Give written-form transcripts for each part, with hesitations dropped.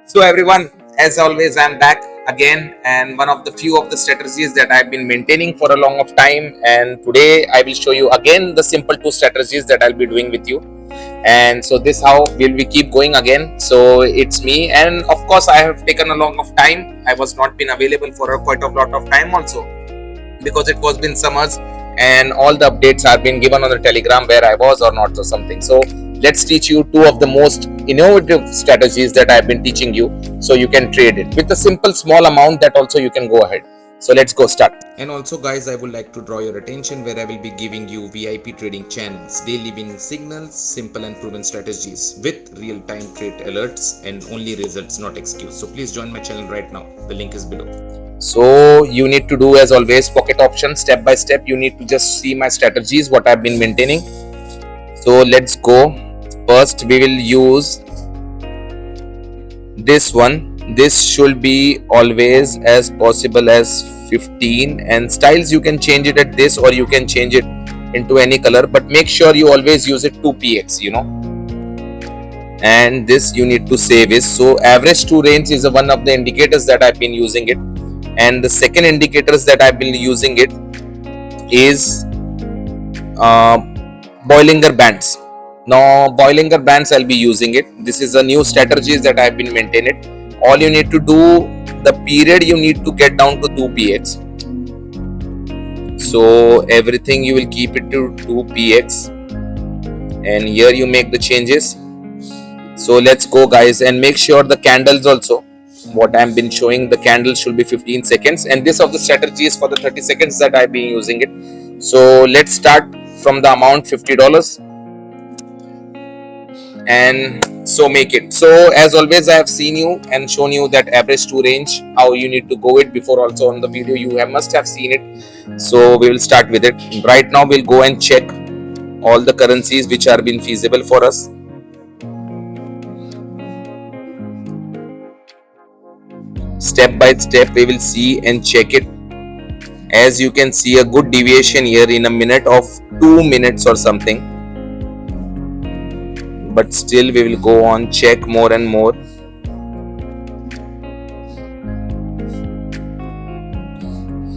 So everyone, as always, I'm back again, and one of the few of the strategies that I've been maintaining for a long of time. And today I will show you again the simple two strategies that I'll be doing with you. And so this how will we keep going again. So it's me, and of course I have taken a long of time. I was not been available for quite a lot of time also because it was been summers and all the updates are been given on the Telegram where I was or not or something. So let's teach you two of the most innovative strategies that I've been teaching you so you can trade it with a simple small amount that also you can go ahead. So let's go start. And also guys, I would like to draw your attention where I will be giving you VIP trading channels, daily winning signals, simple and proven strategies with real-time trade alerts and only results, not excuse. So please join my channel right now. The link is below. So you need to do as always pocket option step by step. You need to just see my strategies what I've been maintaining. So let's go. First we will use this one. This should be always as possible as 15, and styles you can change it at this or you can change it into any color, but make sure you always use it 2px, and this you need to save is. So average to range is one of the indicators that I've been using it, and the second indicators that I've been using it is Bollinger Bands. Now Bollinger Bands I'll be using it. This is a new strategies that I've been maintaining. All you need to do, the period you need to get down to 2px. So everything you will keep it to 2px, and here you make the changes. So let's go guys, and make sure the candles also what I've been showing, the candle should be 15 seconds, and this of the strategy is for the 30 seconds that I've been using it. So let's start from the amount $50 and so make it. So as always I have seen you and shown you that average to range how you need to go it before also on the video. You must have seen it. So we will start with it right now. We'll go and check all the currencies which are been feasible for us. Step by step we will see and check it. As you can see, a good deviation here in a minute of 2 minutes or something, but still we will go on check more and more.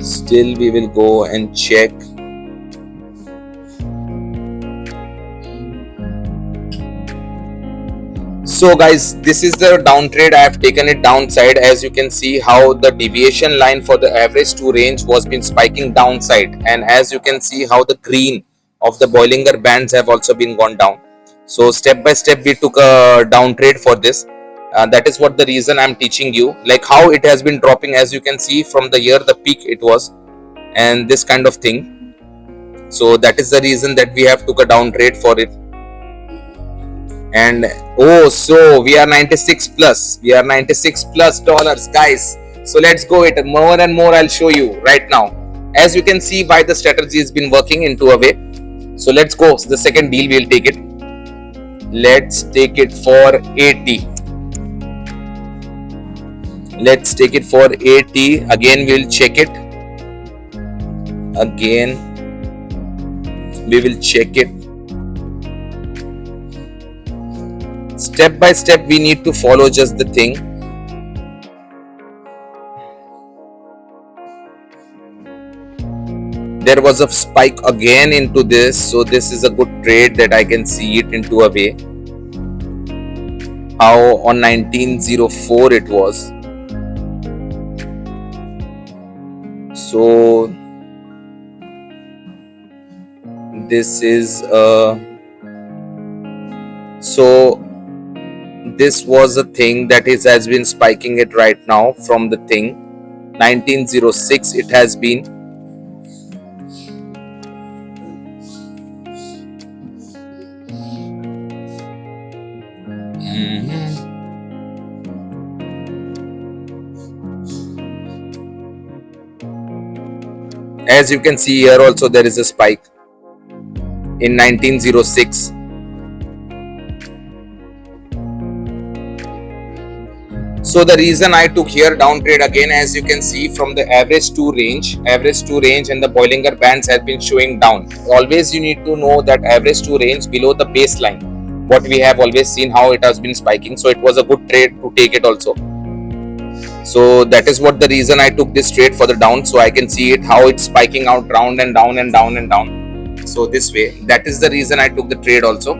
Still we will go and check. So guys, this is the down trade. I have taken it downside. As you can see how the deviation line for the average to range was been spiking downside, and as you can see how the green of the Bollinger Bands have also been gone down. So step by step we took a down trade for this. That is what the reason I'm teaching you, like how it has been dropping. As you can see from the year the peak it was, and this kind of thing. So that is the reason that we have took a down trade for it. And oh, so we are 96 plus, we are 96 plus dollars guys. So let's go it more and more. I'll show you right now. As you can see why the strategy has been working into a way. So let's go. So the second deal we'll take it. Let's take it for 80. Let's take it for 80. Again we'll check it. Again we will check it. Step by step we need to follow just the thing. There was a spike again into this, so this is a good trade that I can see it into a way. How on 1904 it was. So this is so this was a thing that has been spiking it right now from the thing 1906 it has been. As you can see here also there is a spike in 1906. So the reason I took here down trade again, as you can see from the average to range and the Bollinger Bands have been showing down. Always you need to know that average to range below the baseline. what we have always seen, how it has been spiking. So it was a good trade to take it also. So that is what the reason I took this trade for the down. So I can see it how it's spiking out round and down and down and down. So this way, that is the reason I took the trade also.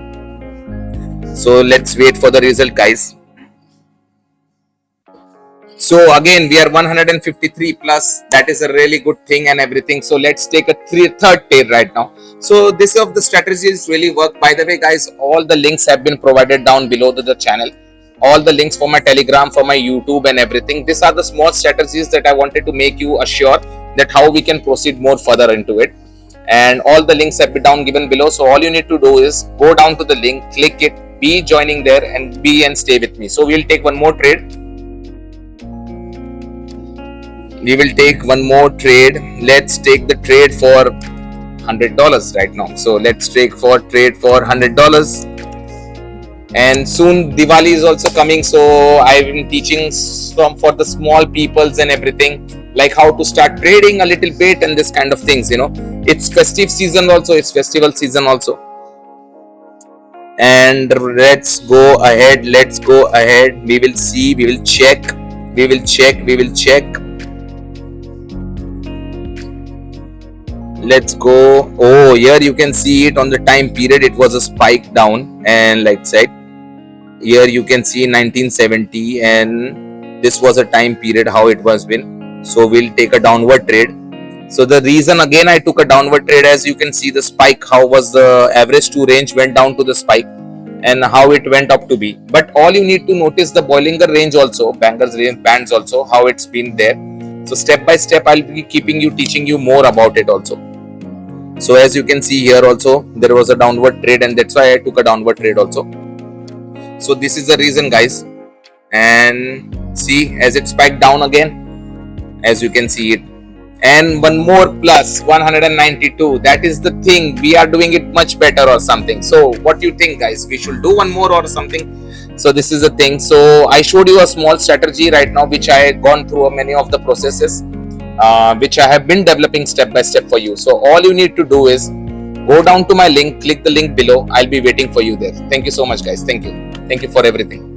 So let's wait for the result, guys. So again, we are 153 plus. That is a really good thing and everything. So let's take a third trade right now. So this of the strategies really work. By the way, guys, all the links have been provided down below to the channel. All the links for my Telegram, for my YouTube and everything. These are the small strategies that I wanted to make you assure that how we can proceed more further into it. And all the links have been down given below. So all you need to do is go down to the link, click it, be joining there and be and stay with me. So we'll take one more trade. We will take one more trade. Let's take the trade for $100 right now. So let's take for trade for $100. And soon Diwali is also coming. So I've been teaching some for the small peoples and everything, like how to start trading a little bit and this kind of things, you know. It's festive season also. It's festival season also. And let's go ahead. Let's go ahead. We will see. We will check. We will check. We will check. Let's go. Oh, here you can see it on the time period. It was a spike down, and like said, here you can see 1970, and this was a time period how it was been. So we'll take a downward trade. So the reason again I took a downward trade, as you can see the spike, how was the average to range went down to the spike and how it went up to be. But all you need to notice the Bollinger range also, Banger's range bands also, how it's been there. So step by step I'll be keeping you, teaching you more about it also. So as you can see here also, there was a downward trade, and that's why I took a downward trade also. So this is the reason, guys. And see, as it spiked down again, as you can see it, and one more plus 192. That is the thing, we are doing it much better or something. So what do you think, guys? We should do one more or something? So this is the thing. So I showed you a small strategy right now, which I had gone through many of the processes, which I have been developing step by step for you. So all you need to do is go down to my link, click the link below. I'll be waiting for you there. Thank you so much, guys. Thank you for everything.